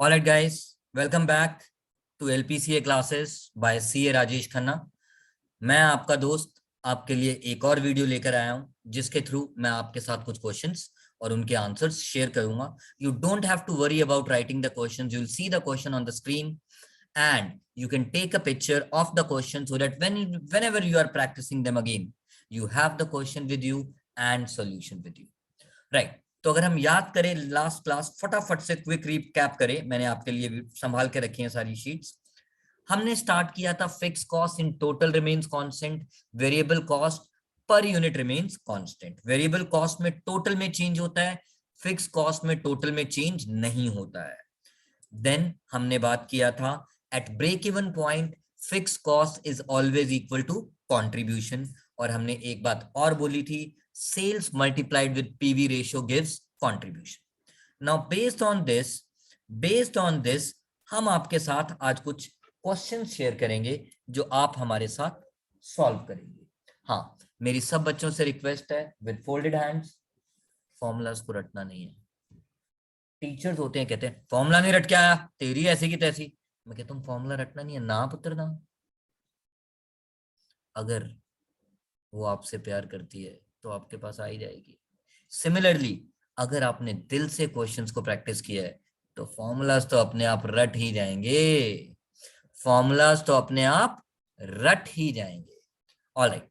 All right, guys, welcome back to LPCA classes by CA Rajesh Khanna. मैं आपका दोस्त आपके लिए एक और वीडियो लेकर आया हूं जिसके थ्रू मैं आपके साथ कुछ क्वेश्चंस और उनके आंसर्स शेयर करूंगा। You don't have to worry about writing the questions, you will see the question on the screen and you can take a picture of the question so that whenever you are practicing them again, you have the question with you and solution with you. Right. तो अगर हम याद करें last class, फटाफट से quick recap करें, मैंने आपके लिए भी संभाल के रखी हैं सारी शीट्स। हमने स्टार्ट किया था fix cost in total remains constant, variable cost per unit remains constant. Variable cost में टोटल में चेंज होता है, फिक्स कॉस्ट में टोटल में चेंज नहीं होता है। देन हमने बात किया था at break even point fix cost is always equal to contribution, और हमने एक बात और बोली थी, sales multiplied with PV ratio gives contribution. Now based on this हम आपके साथ आज कुछ क्वेश्चन शेयर करेंगे जो आप हमारे साथ सॉल्व करेंगे। हाँ, मेरी सब बच्चों से रिक्वेस्ट है विद फोल्डेड हैंड्स, फॉर्मूलाज को रटना नहीं है। टीचर्स होते हैं कहते हैं फॉर्मूला नहीं रट के आया, तेरी ऐसी की तैसी। मैं कहता हूँ फॉर्मूला रटना नहीं है ना पुत्र ना। अगर वो आपसे प्यार करती है तो आपके पास आ ही जाएगी। सिमिलरली अगर आपने दिल से क्वेश्चंस को प्रैक्टिस किया है तो फॉर्मूलाज तो अपने आप रट ही जाएंगे, फॉर्मूलाज तो अपने आप रट ही जाएंगे। ऑलराइट,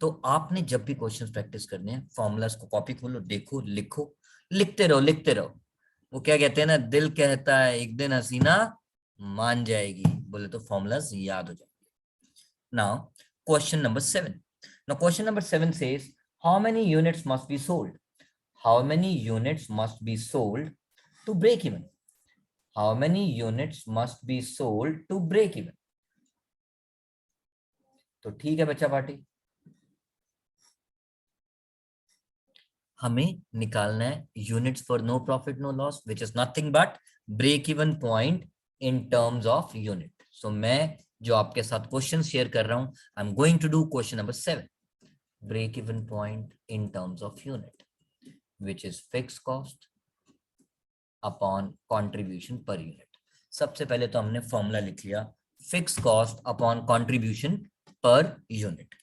तो आपने जब भी क्वेश्चंस प्रैक्टिस करने हैं, फॉर्मूलाज को कॉपी खोलो, देखो, लिखो, लिखते रहो लिखते रहो। वो क्या कहते हैं ना, दिल कहता है एक दिन हसीना मान जाएगी, बोले तो फॉर्मूलाज याद हो जाएंगे। Now question number 7। Now question number 7 says, how many units must be sold? How many units must be sold to break even? How many units must be sold to break even? तो ठीक है बच्चा party, हमें निकालना है units for no profit no loss, which is nothing but break even point in terms of unit. So मैं जो आपके साथ क्वेश्चन शेयर कर रहा हूं, I am going to do question number 7, break even point in terms of unit, which is fixed cost upon contribution per unit। सबसे पहले तो हमने फॉर्मूला लिख लिया, fix cost upon contribution per unit.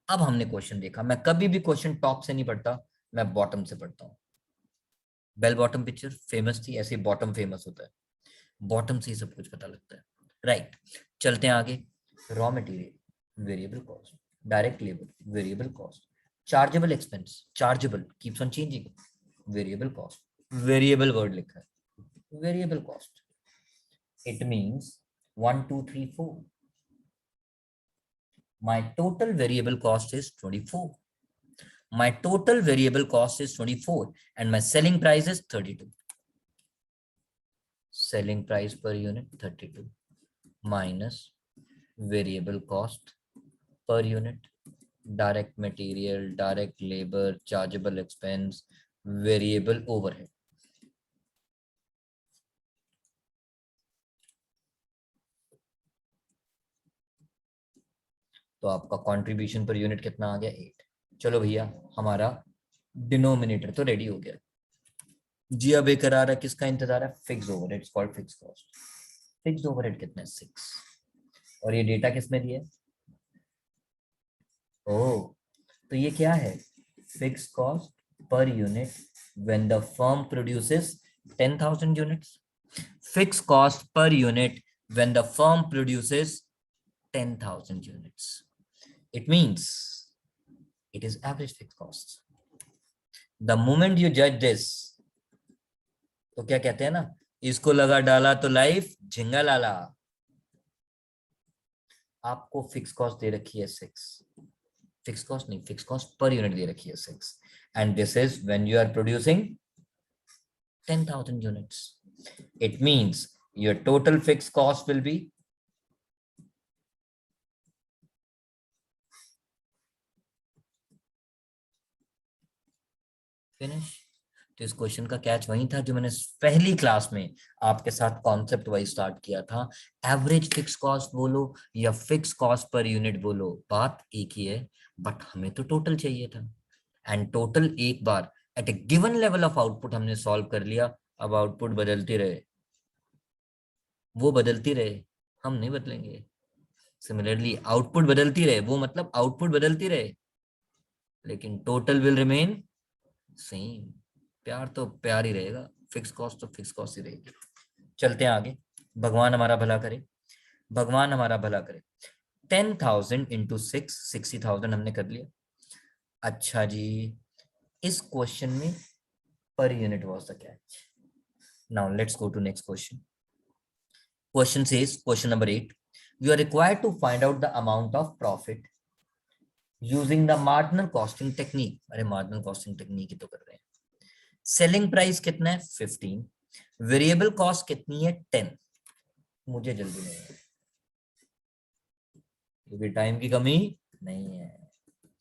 अब हमने क्वेश्चन देखा, मैं कभी भी क्वेश्चन टॉप से नहीं पढ़ता, मैं बॉटम से पढ़ता हूँ। बेल बॉटम पिक्चर फेमस थी, ऐसे बॉटम फेमस होता है, बॉटम से ही सब कुछ पता लगता है। राइट, चलते हैं आगे। Raw material variable cost, direct labour variable cost, chargeable expense, chargeable keeps on changing, variable cost, variable word लिखा है, variable cost, it means 1 2 3 4, my total variable cost is 24, my total variable cost is 24 and my selling price is 32, selling price per unit 32 minus variable cost per unit, direct material, direct labor, chargeable expense, variable overhead। तो आपका contribution per unit कितना आ गया, 8। चलो भैया, हमारा denominator तो ready हो गया जी। अब एक करार है, किसका इंतजार है, fix overhead, it's called fix cost. Fix overhead कितना है, 6। और ये डेटा किसमें दिया है, ओ, तो ये क्या है, fix cost per unit when the firm produces 10,000 units, fix cost per unit when the firm produces 10,000 units. It means it is average fixed cost. The moment you judge this, तो क्या कहते हैं ना, इसको लगा डाला तो लाइफ झिंगा लाला। आपको फिक्स कॉस्ट दे रखी है 6, फिक्स कॉस्ट नहीं, फिक्स कॉस्ट पर यूनिट दे रखी है 6, and this is when you are producing 10,000 units. It means your total fixed cost will be finish. तो इस क्वेश्चन का कैच वही था जो मैंने पहली क्लास में आपके साथ कॉन्सेप्ट वाइज स्टार्ट किया था। एवरेज फिक्स कॉस्ट बोलो या फिक्स कॉस्ट पर यूनिट बोलो, बात एक ही है, बट हमें तो टोटल चाहिए था। एंड टोटल एक बार at a given level of output हमने सॉल्व कर लिया, अब आउटपुट बदलते रहे। वो बदलती रहे, हम नहीं बदलेंगे। सिमिलरली आउटपुट बदलती रहे, वो मतलब आउटपुट बदलती रहे, लेकिन टोटल विल रिमेन सेम। प्यार तो प्यार ही रहेगा, फिक्स कॉस्ट तो फिक्स कॉस्ट ही रहेगी। चलते हैं आगे, भगवान हमारा भला करे, भगवान हमारा भला करे। 10,000 इंटू 60,000 हमने कर लिया। अच्छा जी, इस क्वेश्चन में per unit was the catch. Now let's go to next question. Question says, question number 8, you are required to find out the amount of profit using the marginal costing technique. अरे marginal costing technique ही तो कर रहे हैं। Selling price कितना है 15, variable cost कितनी है 10। मुझे जल्दी नहीं है क्योंकि टाइम की कमी नहीं है।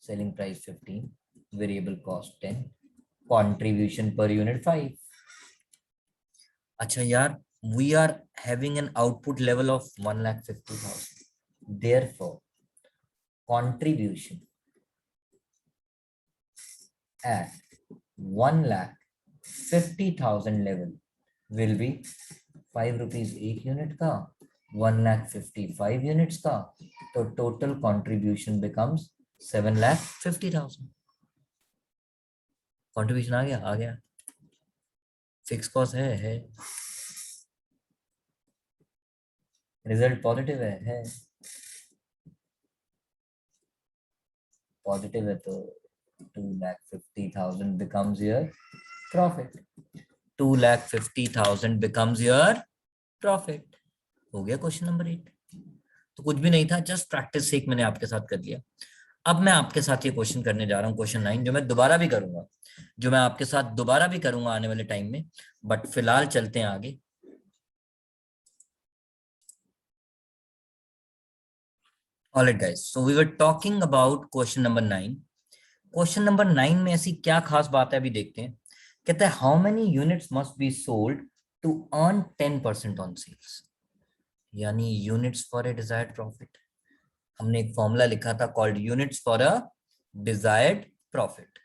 Selling price 15, variable cost 10, contribution per unit 5। अच्छा यार, we are having an output level of 1,50,000. Therefore, contribution at 1,50,000 level will be 5 rupees एक यूनिट का, 1,55,000 यूनिट्स का, तो टोटल कंट्रीब्यूशन becomes 7,50,000। कंट्रीब्यूशन आ गया, आ गया। फिक्स कॉस्ट है, रिजल्ट पॉजिटिव है पॉजिटिव है तो 2,50,000 becomes your profit। 2,50,000 becomes your profit। हो गया क्वेश्चन नंबर 8। तो कुछ भी नहीं था, जस्ट प्रैक्टिस सेक मैंने आपके साथ कर लिया। अब मैं आपके साथ ये क्वेश्चन करने जा रहा हूँ, क्वेश्चन 9, जो मैं दोबारा भी करूंगा, जो मैं आपके साथ दोबारा भी करूंगा आने वाले टाइम में। बट फिलहाल चलते हैं आगे। Alright guys, so we were talking about question number 9। Question number 9 में ऐसी क्या खास बात है, अभी देखते हैं। कहता है how many units must be sold to earn 10% on sales, यानी units for a desired profit. हमने एक फॉर्मूला लिखा था called units for a desired profit.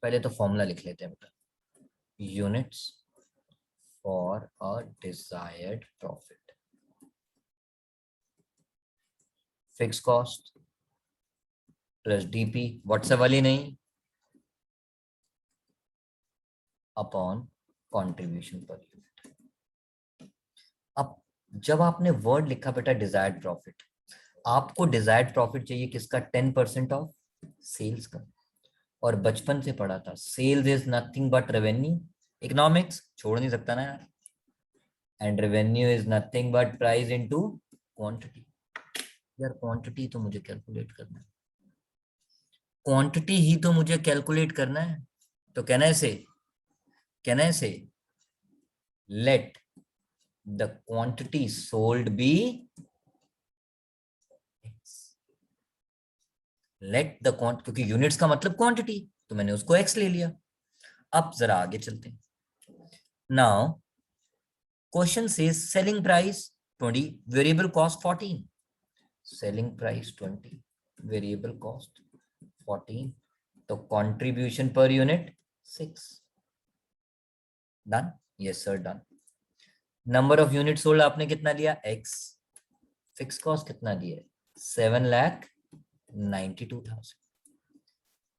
पहले तो फॉर्मूला लिख लेते हैं बेटा, units for a desired profit, fix cost plus DP, WhatsApp वाली नहीं, अपॉन कंट्रीब्यूशन पर यूनिट। अब जब आपने वर्ड लिखा बेटा डिजायर्ड प्रॉफिट, आपको डिजायर्ड प्रॉफिट चाहिए किसका, 10% ऑफ सेल्स का। और बचपन से पढ़ा था sales is nothing but revenue, economics छोड़ नहीं सकता ना यार। And revenue is nothing but price into quantity. यार क्वांटिटी तो मुझे कैलकुलेट करना है, क्वांटिटी ही तो मुझे कैलकुलेट करना है। तो कहना है से let the quantity sold be let the quant, क्योंकि यूनिट्स का मतलब क्वांटिटी, तो मैंने उसको एक्स ले लिया। अब जरा आगे चलते हैं। नाउ क्वेश्चन से selling price 20, variable cost 14। Selling price 20, variable cost 14, तो contribution per unit 6। Done, yes sir done. Number of unit sold आपने कितना लिया x, फिक्स कॉस्ट कितना दिया 7,92,000।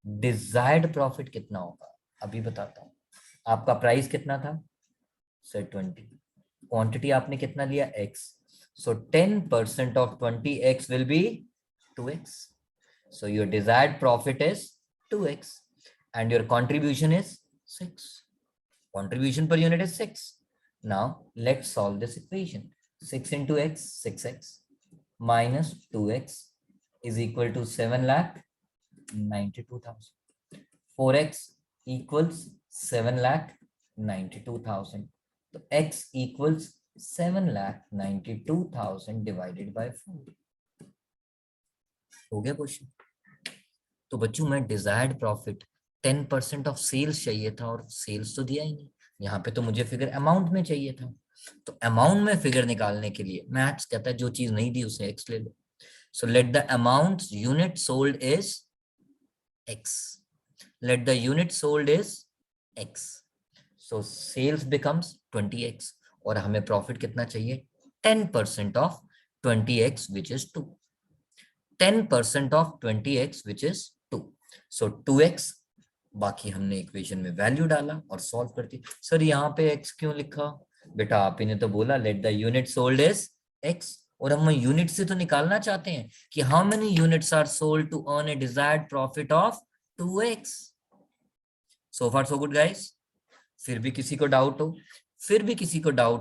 डिजायर्ड प्रॉफिट कितना होगा अभी बताता हूं। आपका प्राइस कितना था सर 20, क्वांटिटी आपने कितना लिया x, so 10% of 20x will be 2x, so your desired profit is 2x and your contribution is 6, contribution per unit is 6. Now let's solve this equation. 6 into x, 6x minus 2x is equal to 7,92,000. 4x equals 7,92,000. तो x equals 7,92,000 divided by 4। हो गया question. तो बच्चों मैं desired profit 10% of sales चाहिए था और sales तो दिया ही नहीं, यहाँ पे तो मुझे फिगर अमाउंट में चाहिए था। तो अमाउंट में फिगर निकालने के लिए मैथ्स कहता है जो चीज नहीं दी उसे एक्स ले लो। So let the amount unit sold is x, let the unit sold is x, so sales becomes 20x और हमें प्रॉफिट कितना चाहिए 10% of 20x which is 2 10% of 20x which is 2 so 2x बाकी हमने इक्वेशन में value डाला और solve कर दी सर यहाँ पे x क्यों लिखा बेटा आप ही ने तो बोला let the unit sold is x और हम यूनिट से तो निकालना चाहते हैं कि how many units are sold to earn a desired profit of 2x so far so good guys फिर भी किसी को डाउट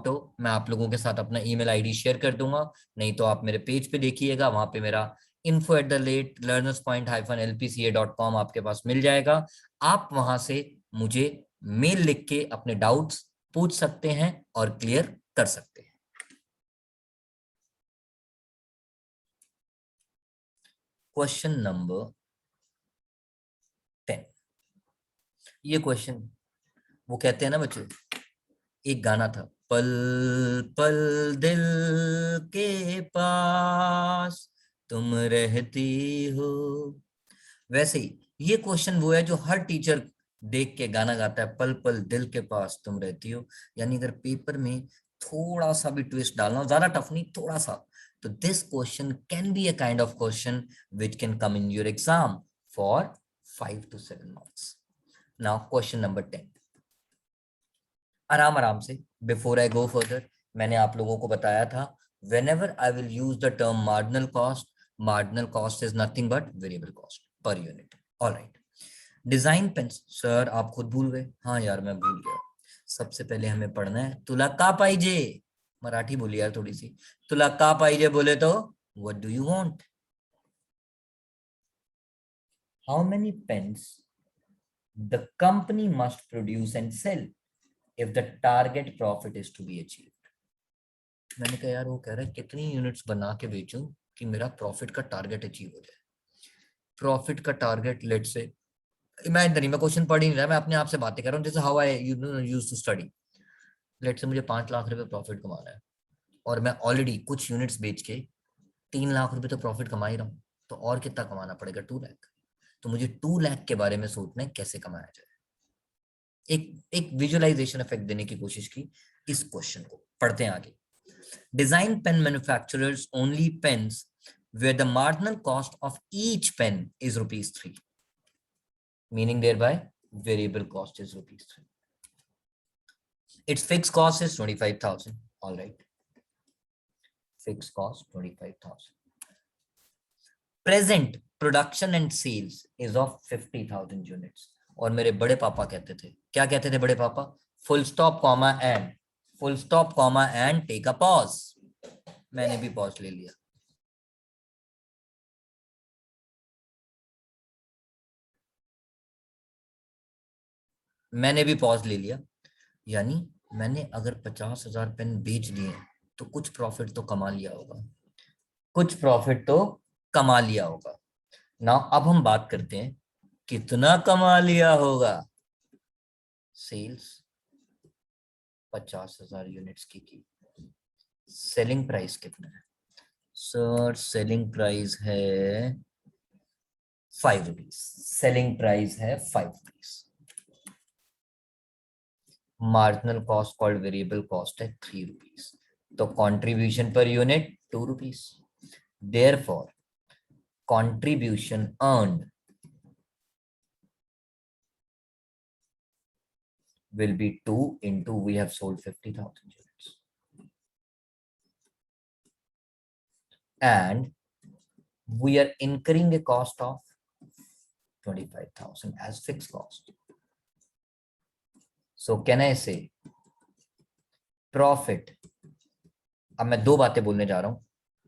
हो मैं आप लोगों के साथ अपना ईमेल आईडी शेयर कर दूंगा नहीं तो आप मेरे पेज पे देखिएगा वहां पे मेरा info@learnerspoint-lpca.com आपके पास मिल जाएगा आप वहां से मुझे मेल लिख के अपने डाउट्स पूछ सकते हैं और क्लियर कर सकते हैं क्वेश्चन नंबर 10 ये क्वेश्चन वो कहते हैं ना बच्चों एक गाना था पल पल दिल के पास तुम रहती हो वैसे ही ये क्वेश्चन वो है जो हर टीचर देख के गाना गाता है पल पल दिल के पास तुम रहती हो यानी अगर पेपर में थोड़ा सा भी ट्विस्ट डालना ज्यादा टफ नहीं थोड़ा सा तो this question can be a kind of question which can come in your exam for 5 to 7 marks now question number 10 आराम आराम से बिफोर आई गो फर्दर मैंने आप लोगों को बताया था whenever I will use the term marginal cost is nothing but variable cost per unit all right design pens sir आप खुद भूल गए हाँ यार मैं भूल गया सबसे पहले हमें पढ़ना है तुला का पाहिजे मराठी बोली यार थोड़ी सी तुला का पाहिजे बोले तो what do you want how many pens the company must produce and sell if the target profit is to be achieved मैंने कहा यार वो कह रहा है कितनी यूनिट्स बना के बेचूं कि मेरा प्रॉफिट का टारगेट अचीव हो जाए प्रॉफिट का टारगेट लेट से इमेजिनरी मैं क्वेश्चन पढ़ ही नहीं रहा मैं अपने आप से बातें कर रहा हूँ जैसे how I used to study late से मुझे 5 लाख रुपए प्रॉफिट कमाना है और मैं ऑलरेडी कुछ यूनिट्स बेच के 3 लाख रुपए तो प्रॉफिट कमा ही रहा हूँ तो और कितना कमाना पड़ेगा 2 लाख तो मुझे 2 लाख के बारे में सोचना है कैसे कमाया जाए एक विजुअलाइजेशन इफेक्ट देने की कोशिश की इस क्वेश्चन को पढ़ते हैं आगे Design pen manufacturers only pens where the marginal cost of each pen is rupees 3. Meaning thereby variable cost is rupees 3. Its fixed cost is 25,000. All right. Fixed cost 25,000. Present production and sales is of 50,000 units. और मेरे बड़े पापा कहते थे क्या कहते थे बड़े पापा full stop comma and take a pause मैंने भी पॉज ले लिया यानी मैंने अगर 50,000 पेन बेच दिए तो कुछ प्रॉफिट तो कमा लिया होगा ना अब हम बात करते हैं कितना कमा लिया होगा सेल्स 50,000 यूनिट्स की सेलिंग प्राइस कितना है सर सेलिंग प्राइस है 5 rupees marginal cost called variable cost है 3 रुपीज तो contribution per unit 2 rupees therefore contribution earned will be 2 into we have sold 50,000 units and we are incurring a cost of 25,000 as fixed cost. So can I say profit? अब मैं दो बातें बोलने जा रहा हूं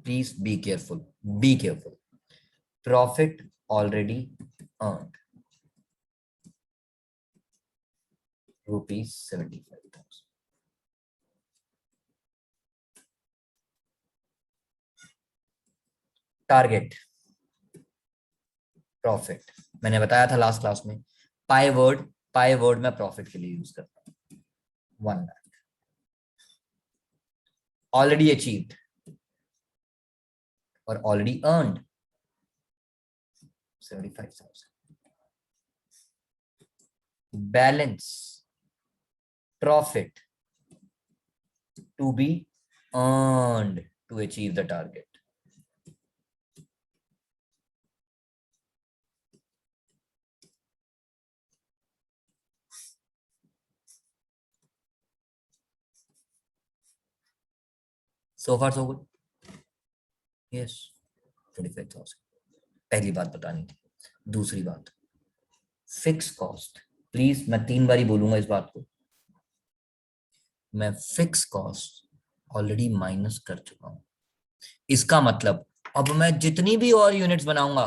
please be careful profit already earned ₹75,000 target profit मैंने बताया था लास्ट क्लास में पाई वर्ड मैं प्रॉफिट के लिए यूज करता हूं 1 लाख ऑलरेडी अचीव्ड और already earned 75,000 balance profit to be earned to achieve the target. So far so good. Yes, 25,000. पहली बात बतानी थी. दूसरी बात, फिक्स कॉस्ट. प्लीज मैं 3 बारी बोलूंगा इस बात को. मैं फिक्स कॉस्ट ऑलरेडी माइनस कर चुका हूं. इसका मतलब अब मैं जितनी भी और यूनिट्स बनाऊंगा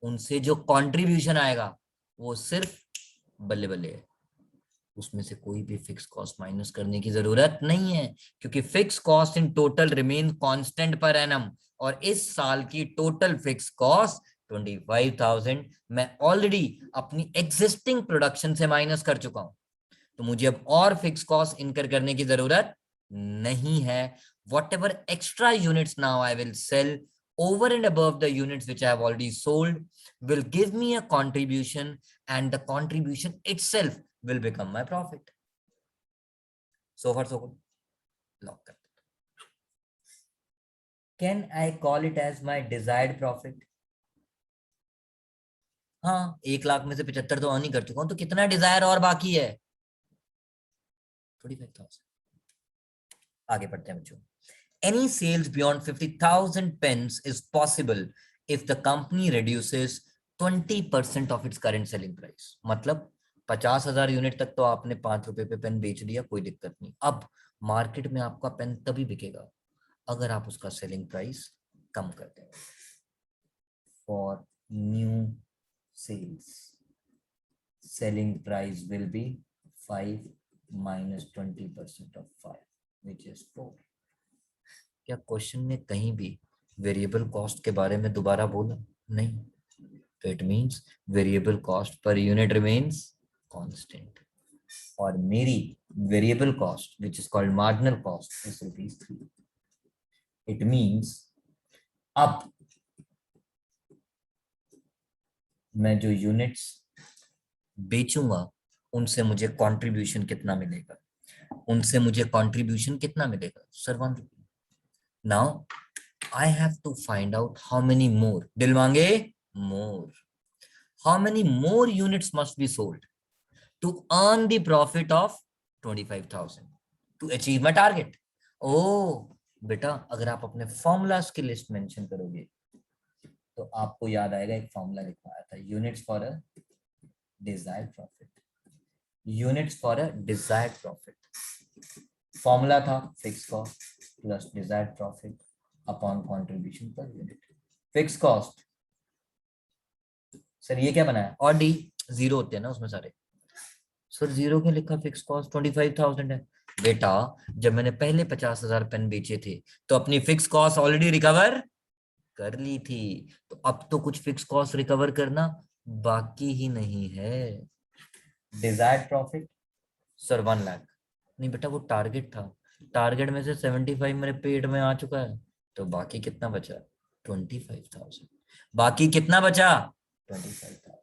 उनसे जो कंट्रीब्यूशन आएगा वो सिर्फ बल्ले बल्ले है. उसमें से कोई भी फिक्स कॉस्ट माइनस करने की जरूरत नहीं है, क्योंकि fix cost in total remain constant per annum. और इस साल की टोटल फिक्स कॉस्ट 25,000 मैं ऑलरेडी अपनी एग्जिस्टिंग प्रोडक्शन से माइनस कर चुका हूं. तो मुझे अब और फिक्स कॉस्ट इनकर करने की जरूरत नहीं है. Whatever extra units now I will sell over and above the units which I have already sold will give me a contribution, and the contribution itself will become my profit. So far so good. Lock कर. Can I call it as my desired profit? हाँ, 1 लाख में से 75 तो earn ही कर चुका हूं, तो कितना डिजायर और बाकी है? 25,000. आगे पढ़ते हैं बच्चों. Any sales beyond 50,000 pens is possible if the company reduces 20% of its current selling price. मतलब 50,000 यूनिट तक तो आपने 5 रुपए पे पेन बेच दिया, कोई दिक्कत नहीं. अब मार्केट में आपका पेन तभी बिकेगा अगर आप उसका सेलिंग प्राइस कम कर दें. For new sales selling price will be 5 minus 20% of 5 which is 4. क्या क्वेश्चन में कहीं भी वेरिएबल कॉस्ट के बारे में दोबारा बोला? नहीं. तो it means variable cost per unit remains constant. और मेरी variable cost which is called marginal cost is ₹3. It means अब मैं जो यूनिट्स बेचूंगा उनसे मुझे कंट्रीब्यूशन कितना मिलेगा? उनसे मुझे कंट्रीब्यूशन कितना मिलेगा? Sir ₹1. Now I have to find out how many more. दिल मांगे more. How many more units must be sold to earn the profit of 25,000 to achieve my target? Oh, बेटा अगर आप अपने फॉर्मूलाज की लिस्ट मेंशन करोगे तो आपको याद आएगा, एक फॉर्मूला लिखा आया था, units for a desired profit. Units for a desired profit. Formula था fix cost plus desired profit upon contribution per unit. Fix cost sir ये क्या बनाया? और डी जीरो होते हैं ना उसमें सारे. सर जीरो क्यों लिखा? फिक्स कॉस्ट 25,000 है. बेटा जब मैंने पहले 50,000 पेन बेचे थे तो अपनी फिक्स कॉस्ट ऑलरेडी रिकवर कर ली थी, तो अब तो कुछ फिक्स कॉस्ट रिकवर करना बाकी ही नहीं है. Desired profit sir 1 lakh. नहीं बेटा वो टारगेट था, टारगेट में से 75 मेरे पेट में आ चुका है, तो बाकी कितना बचा? 25,000. बाकी कितना बचा? 25,000.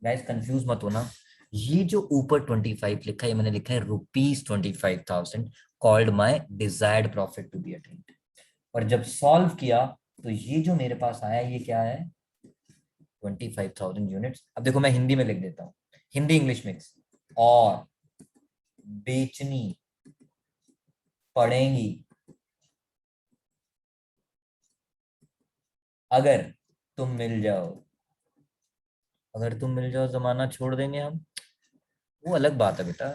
गाइस कंफ्यूज मत होना, ये जो ऊपर 25 लिखा है ये मैंने लिखा है ₹25,000 called my desired profit to be attained. और जब सॉल्व किया तो ये जो मेरे पास आया ये क्या है? 25,000 यूनिट्स. अब देखो मैं हिंदी में लिख देता हूं, हिंदी इंग्लिश मिक्स. और बेचनी पड़ेंगी अगर तुम मिल जाओ. अगर तुम मिल जाओ जमाना छोड़ देंगे हम, वो अलग बात है बेटा.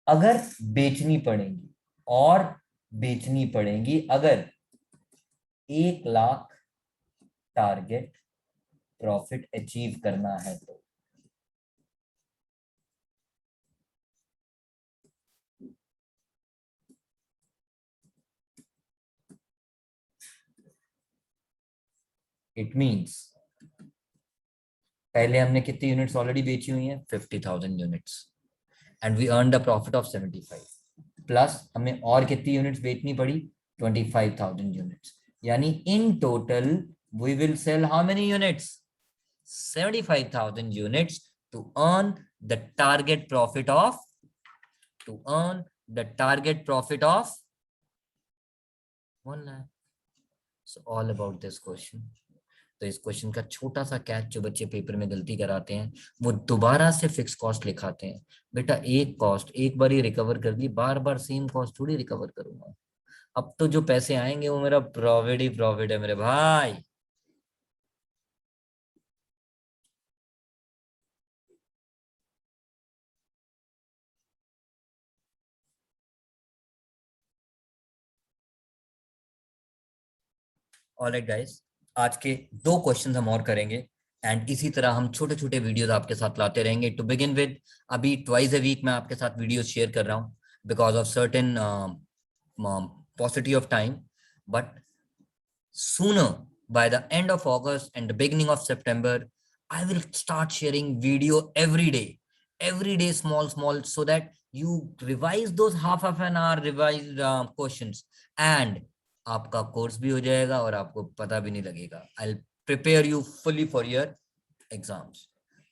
अगर बेचनी पड़ेंगी, और बेचनी पड़ेंगी अगर 1 लाख टारगेट प्रॉफिट अचीव करना है तो. इट मींस पहले हमने कितनी यूनिट्स ऑलरेडी बेची हुई हैं? 50,000 units. And we earn the profit of 75. Plus हमें और कितनी यूनिट्स बेचनी पड़ी? 25,000 यूनिट्स. यानी in total we will sell how many units? 75,000 units to earn the target profit of to earn the target profit of 1 lakh. So all about this question. तो इस question का छोटा सा कैच जो बच्चे पेपर में गलती कराते हैं, वो दोबारा से फिक्स कॉस्ट लिखाते हैं। बेटा एक कॉस्ट एक बार ही रिकवर कर ली, बार बार सेम कॉस्ट थोड़ी रिकवर करूंगा। अब तो जो पैसे आएंगे वो मेरा प्रॉफिट ही प्रॉफिट है मेरे भाई। ऑलराइट गाइस, आज के 2 क्वेश्चन हम और करेंगे एंड इसी तरह हम छोटे छोटे वीडियोस आपके साथ लाते रहेंगे। टू बिगिन विद, अभी ट्वाइस अ वीक मैं आपके साथ वीडियोस शेयर कर रहा हूँ because of certain paucity of time, but sooner, by the end of August and the beginning of September, I will start sharing video every day, small, so that you revise those half an hour revised questions, and आपका course भी हो जाएगा और आपको पता भी नहीं लगेगा। I'll prepare you fully for your exams.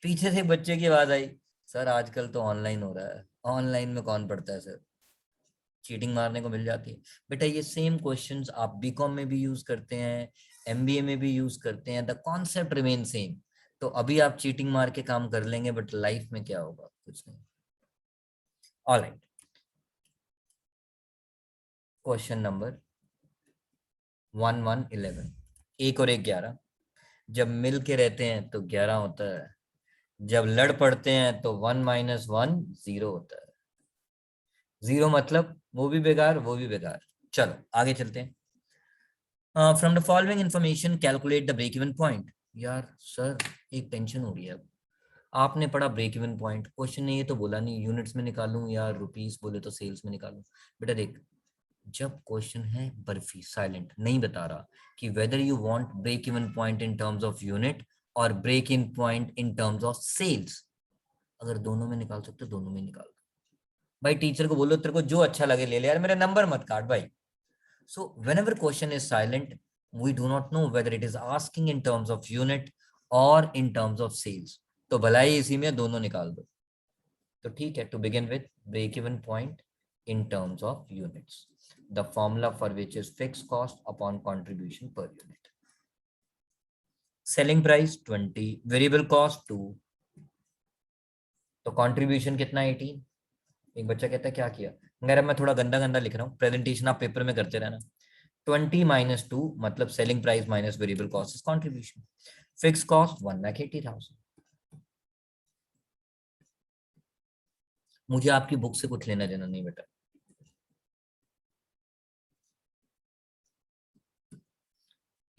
पीछे से बच्चे की आवाज आई, सर आजकल तो ऑनलाइन हो रहा है, ऑनलाइन में कौन पढ़ता है सर, चीटिंग मारने को मिल जाती है। बेटा ये सेम क्वेश्चंस आप बीकॉम में भी यूज करते हैं, एमबीए में भी यूज करते हैं, द कॉन्सेप्ट रिमेन सेम। तो अभी आप चीटिंग मार के काम कर लेंगे बट लाइफ में क्या होगा, कुछ नहीं। ऑलराइट, क्वेश्चन नंबर 1111, एक और एक 11। जब मिल के रहते हैं तो 11 होता है, जब लड़ पड़ते हैं तो 1 - 1 0 होता है। 0 मतलब वो भी बेकार वो भी बेकार। चलो आगे चलते हैं। From the following information calculate the break even point. यार सर एक टेंशन हो रही है। अब आपने पढ़ा ब्रेक इवन पॉइंट, क्वेश्चन ने ये तो बोला नहीं यूनिट्स में निकालूं या रुपीस बोले तो सेल्स में निकालूं। बेटा देख, जब क्वेश्चन है बर्फी साइलेंट नहीं बता रहा कि whether you want break even point in terms of unit और break in point in terms of sales, अगर दोनों में निकाल सकते दोनों में निकाल। भाई टीचर को बोलो तेरे को जो अच्छा लगे ले ले यार, मेरे नंबर मत काट भाई। So whenever question is silent, we do not know whether it is asking in terms of unit or in terms of sales. तो भलाई इसी में दोनों निकाल दो। तो ठीक है, to begin with, break even point in terms of units. The formula for which is fixed cost upon contribution per unit. Selling price 20, variable cost 2, तो contribution कितना 18। एक बच्चा कहता है क्या किया, मगर मैं थोड़ा गंदा गंदा लिख रहा हूँ, प्रेजेंटेशन आप पेपर में करते रहना। 20 - 2 मतलब selling price minus variable cost is contribution. Fix cost 1,80,000। मुझे आपकी बुक से कुछ लेना देना नहीं बेटा।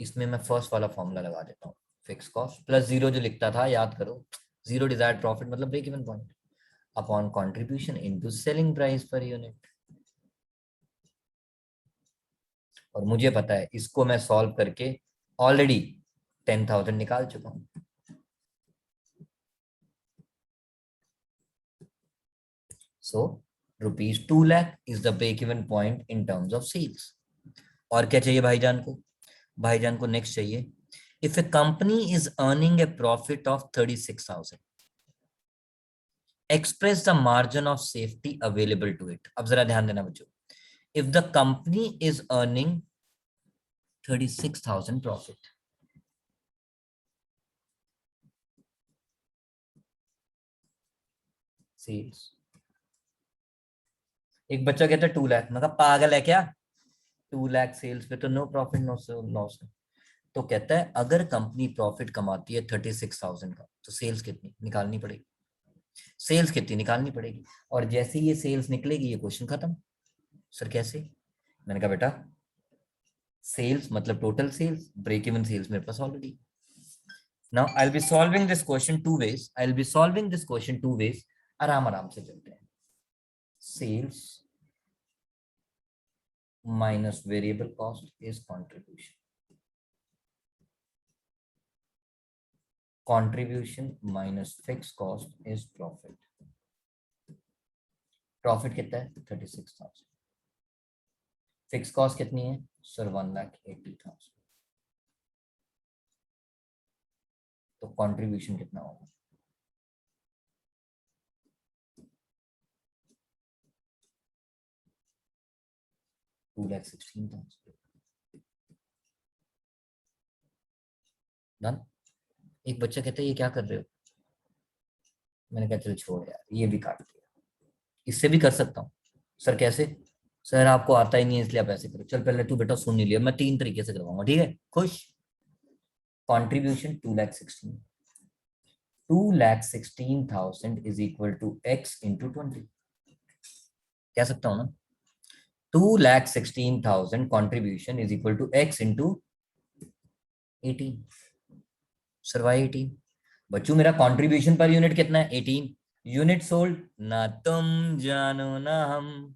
इसमें मैं फर्स्ट वाला फॉर्मूला लगा देता हूँ, फिक्स कॉस्ट प्लस 0 जो लिखता था याद करो, 0 डिजायर्ड प्रॉफिट मतलब break even point upon contribution into selling price per unit. और मुझे पता है इसको मैं सॉल्व करके ऑलरेडी 10,000 निकाल चुका हूं। So rupees 2 lakh is the break even point in terms of sales. और क्या चाहिए भाईजान को, भाईजान को नेक्स्ट चाहिए, if a company is earning a profit of 36,000, express the margin of safety available to it। अब जरा ध्यान देना बच्चों, if the company is earning 36,000 profit, sales, एक बच्चा कहता है 2 लाख, मैं कहा पागल है क्या, 2 लाख सेल्स पे तो नो प्रॉफिट नो लॉस है। तो कहता है अगर कंपनी प्रॉफिट कमाती है 36,000 का तो सेल्स कितनी निकालनी पड़ेगी, सेल्स कितनी निकालनी पड़ेगी। और जैसे ये सेल्स निकलेगी ये क्वेश्चन खत्म। सर कैसे, मैंने कहा बेटा सेल्स मतलब total sales, break even sales मेरे पास already. Now I will be solving this question two ways, I will be solving this question two ways, आराम आराम से चलते हैं। Sales minus variable cost is contribution, contribution minus fixed cost is profit। Profit कितना है 36,000, fix cost कितनी है sir 1,80,000, तो कंट्रीब्यूशन कितना होगा 2,16,000 डन। एक बच्चा कहता है ये क्या कर रहे हो, मैंने कहा चल छोड़ यार, ये भी काट दिया। इससे भी कर सकता हूँ। सर कैसे? सर आपको आता ही नहीं है इसलिए आप ऐसे करो। चल पहले तू बेटा सुन नहीं लिया, मैं 3 तरीके से करवाऊंगा, ठीक है? खुश? Contribution 2,16,000, 2,16,000 is equal to x into 20। कह सकता हूँ ना? 2,16,000 contribution is equal to x into 18। Sir why 18? बच्चों मेरा कॉन्ट्रीब्यूशन पर यूनिट कितना है? 18। यूनिट सोल्ड ना तुम जानो ना हम,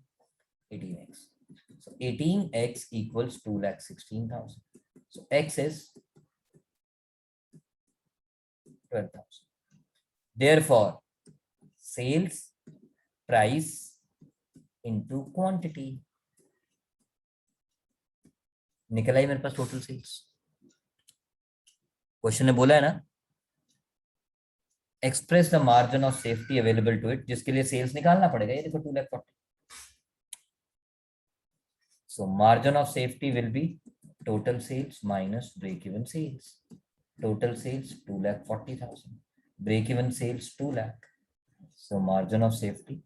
18x। So 18x equals 2,16,000. So x is 12,000. Therefore, sales price into quantity. निकला ही मेरे पास टोटल सेल्स। क्वेश्चन ने बोला है ना, express the margin of safety available to it, जिसके लिए सेल्स निकालना पड़ेगा। ये देखो 2,40,000। So margin of safety will be total sales minus break-even sales. Total sales 2,40,000. Break-even sales 2 lakh. So margin of safety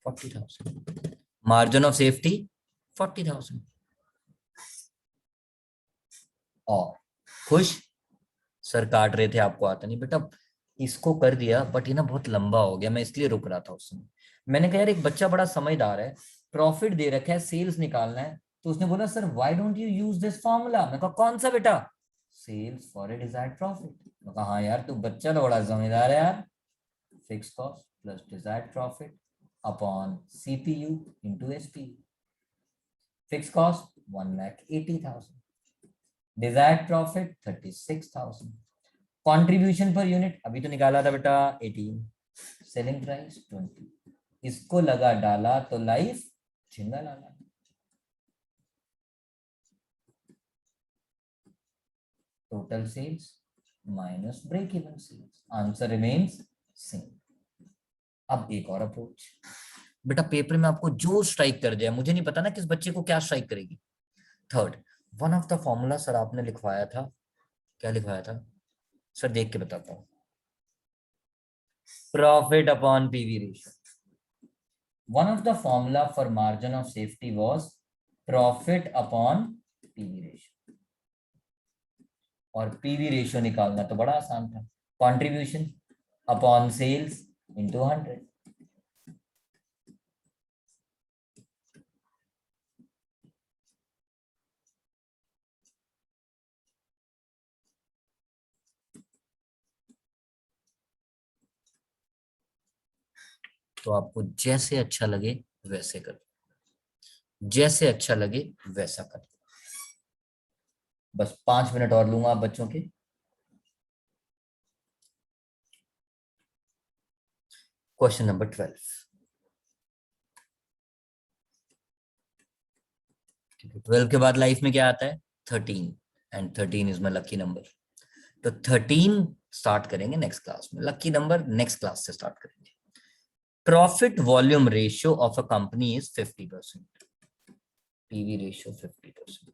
40,000. Margin of safety 40,000. और खुश? Sir काट रहे थे, आपको आता नहीं बेटा। इसको कर दिया बट ये ना बहुत लंबा हो गया, मैं इसलिए रुक रहा था उस समय। मैंने कहा यार एक बच्चा बड़ा समझदार है, प्रॉफिट दे रखा है, सेल्स निकालना है, तो उसने बोला sir why don't you use this formula. मैं कहा कौन सा बेटा? Sales for a desired profit. मैं कहा हाँ यार तू बच्चा तो बड़ा समझदार है यार। Fix cost plus desired profit upon CPU into SPU. Fix cost 1,80,000, desired profit 36,000, contribution per unit अभी तो निकाला था बेटा 18, सेलिंग प्राइस 20। इसको लगा डाला तो लाइफ झिंगा लाला। Total sales minus break even sales, answer remains same. अब एक और अप्रोच बेटा, पेपर में आपको जो स्ट्राइक कर जाए, मुझे नहीं पता ना किस बच्चे को क्या स्ट्राइक करेगी। Third one of the formula sir आपने लिखवाया था, क्या लिखवाया था सर? देख के बताता हूं। Profit upon PV ratio. One of the formula for margin of safety was profit upon PV ratio. और पीवी रेशियो निकालना तो बड़ा आसान था, कंट्रीब्यूशन अपॉन सेल्स इंटू 100। तो आपको जैसे अच्छा लगे वैसे करो, जैसे अच्छा लगे वैसा करो। बस 5 मिनट और लूंगा आप बच्चों के। Question number 12। 12 के बाद लाइफ में क्या आता है? 13, and 13 is my lucky number. तो 13 स्टार्ट करेंगे नेक्स्ट क्लास में, लकी नंबर नेक्स्ट क्लास से स्टार्ट करेंगे। Profit volume ratio of a company is 50%, PV ratio 50%।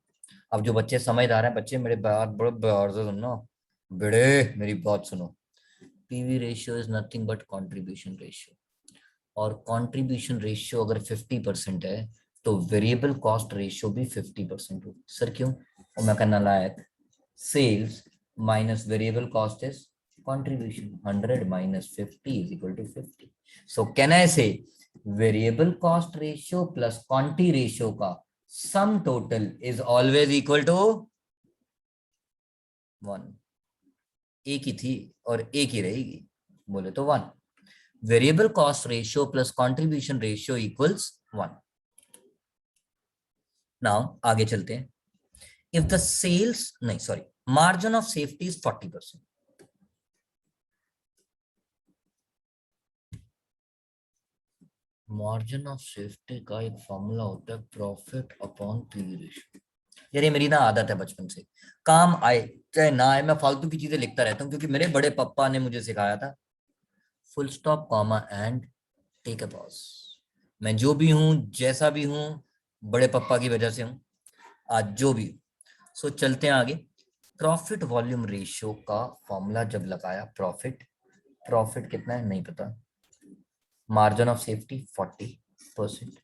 अब जो बच्चे समझदार हैं, बच्चे मेरे बात बड़े प्यार से सुनना, बेड़े मेरी बात सुनो। PV ratio is nothing but contribution ratio, और कंट्रीब्यूशन रेशियो अगर 50% है तो वेरिएबल कॉस्ट रेशियो भी 50% होगी। सर क्यों? और मैं कहना like, sales minus variable cost is contribution, 100 minus 50 is equal to 50. So can I say variable cost ratio plus quantity ratio का sum total is always equal to 1। एक ही थी और एक ही रहेगी, बोले तो 1। Variable cost ratio plus contribution ratio equals 1। Now आगे चलते हैं। इफ द सेल्स नहीं sorry margin of safety is 40%, margin of safety का एक फॉर्मूला होता है प्रॉफिट अपॉन पीवी रेशियो। यार ये मेरी ना आदत है बचपन से, काम आए चाहे ना आए मैं फालतू की चीजें लिखता रहता हूँ, क्योंकि मेरे बड़े पापा ने मुझे सिखाया था full stop comma and take a pause. मैं जो भी हूँ जैसा भी हूँ बड़े पप्पा की वजह से हूं आज जो भी। सो चलते हैं आगे। प्रॉफिट वॉल्यूम रेशियो का फॉर्मूला जब लगाया, प्रॉफिट प्रॉफिट कितना है नहीं पता, margin of safety 40%,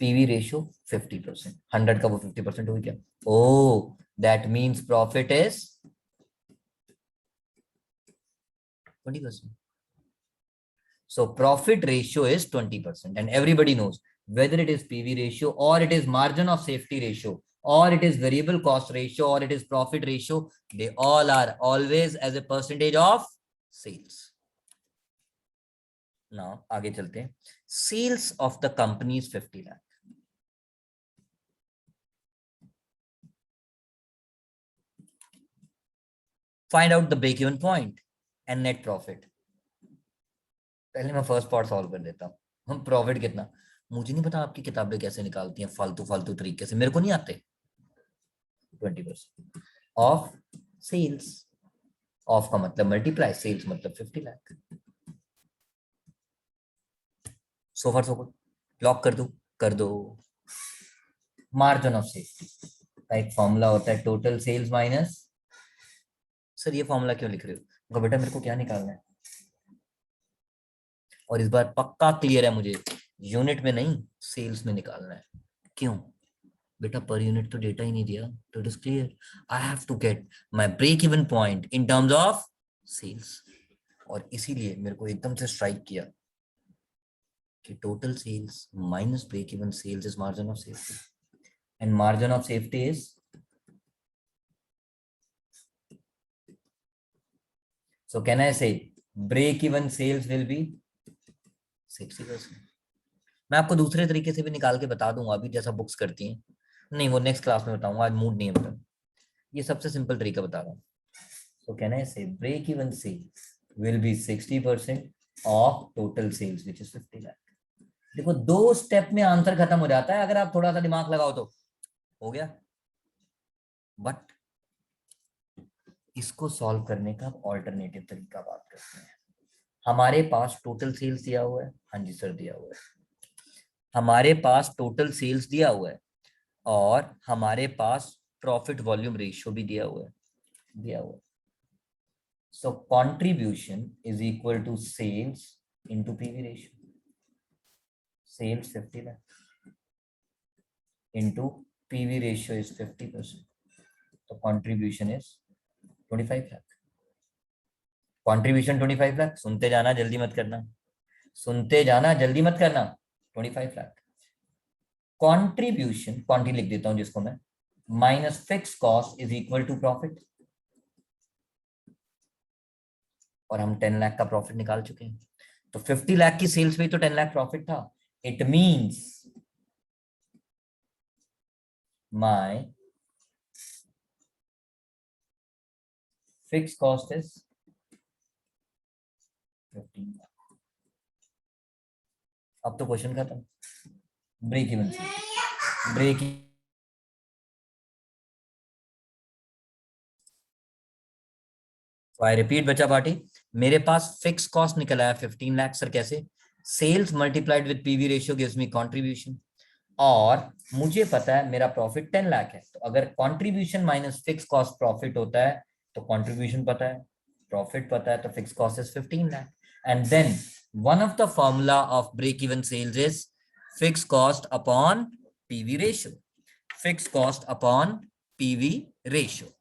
PV ratio 50%, 100 का वो 50% हो गया। Oh that means profit is 20%. So profit ratio is 20%, and everybody knows whether it is PV ratio or it is margin of safety ratio or it is variable cost ratio or it is profit ratio, they all are always as a percentage of sales. Now आगे चलते हैं। Sales of the company is 50 lakh. Find out the break-even point and net profit. पहले मैं first part solve कर देता हूँ। हम profit कितना, मुझे नहीं पता आपकी किताबें कैसे निकालती हैं फालतू फालतू तरीके से, मेरे को नहीं आते। 20% ऑफ सेल्स, ऑफ का मतलब मल्टीप्लाई, सेल्स मतलब 50 लाख। सो फार सो गुड, लॉक कर दो। मार्जिन ऑफ सेफ्टी का एक फॉर्मूला होता है टोटल सेल्स माइनस, सर ये फॉर्मूला क्यों लिख रहे हो? बेटा मेरे को क्या निकालना है, और इस बार पक्का क्लियर है मुझे, यूनिट में नहीं सेल्स में निकालना है। क्यों बेटा, पर यूनिट तो डेटा ही नहीं दिया, तो it is clear I have to get my break even point in terms of sales. और इसीलिए मेरे को एकदम से स्ट्राइक किया कि total sales minus break even sales is margin of safety, and margin of safety is, so can I say break even sales will be 60%? मैं आपको दूसरे तरीके से भी निकाल के बता दूंगा अभी, जैसा बुक्स करती हैं, नहीं वो नेक्स्ट क्लास में बताऊंगा, आज मूड नहीं है मेरा। ये सबसे सिंपल तरीका बता रहा हूँ। So can I say break even sales will be 60% of total sales which is 50 lakh. देखो दो स्टेप में आंसर खत्म हो जाता है अगर आप थोड़ा सा दिमाग लगाओ तो, हो गया। बट इसको सॉल्व करने का ऑल्टरनेटिव तरीका बात करते हैं। हमारे पास टोटल सेल्स दिया हुआ है, हाँ जी सर दिया हुआ है, हमारे पास टोटल सेल्स दिया हुआ है और हमारे पास प्रॉफिट वॉल्यूम रेशियो भी दिया हुआ है। So contribution is equal to sales into PV ratio. Sales 50 lakh into PV ratio is 50%. So contribution is 25 lakh. Contribution 25 lakh. सुनते जाना जल्दी मत करना, सुनते जाना जल्दी मत करना। 25 लाख कॉन्ट्रीब्यूशन, क्वांटिटी लिख देता हूं जिसको मैं, minus fix cost is equal to profit, और हम 10 लाख का प्रॉफिट निकाल चुके हैं। तो 50 लाख की सेल्स पे तो 10 लाख प्रॉफिट था। It means my fix cost is 15 lakh. अब तो क्वेश्चन खत्म। ब्रेक इवन से ब्रेक, आई रिपीट बच्चा पार्टी, मेरे पास फिक्स कॉस्ट निकल आया 15 लाख। सर कैसे? Sales multiplied with PV ratio gives me contribution, और मुझे पता है मेरा प्रॉफिट 10 लाख है। तो अगर contribution minus fix cost profit होता है तो कंट्रीब्यूशन पता है, प्रॉफिट पता है, तो fix cost is 15 lakh. And then one of the formula of break even sales is fix cost upon PV ratio, fix cost upon PV ratio.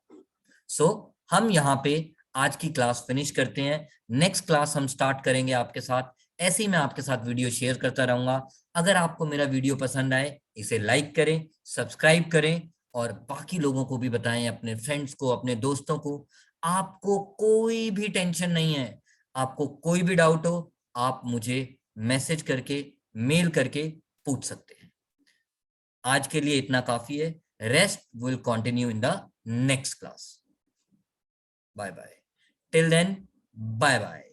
So हम यहाँ पे आज की क्लास फिनिश करते हैं। नेक्स्ट क्लास हम स्टार्ट करेंगे आपके साथ, ऐसे ही मैं आपके साथ वीडियो शेयर करता रहूंगा। अगर आपको मेरा वीडियो पसंद आए इसे लाइक करें, सब्सक्राइब करें और बाकी लोगों को भी बताएं, अपने फ्रेंड्स को, अपने दोस्तों को। आपको कोई भी टेंशन नहीं है, आपको कोई भी डाउट हो आप मुझे मैसेज करके, मेल करके पूछ सकते हैं। आज के लिए इतना काफी है, rest will continue in the next class. Bye bye. Till then, bye bye.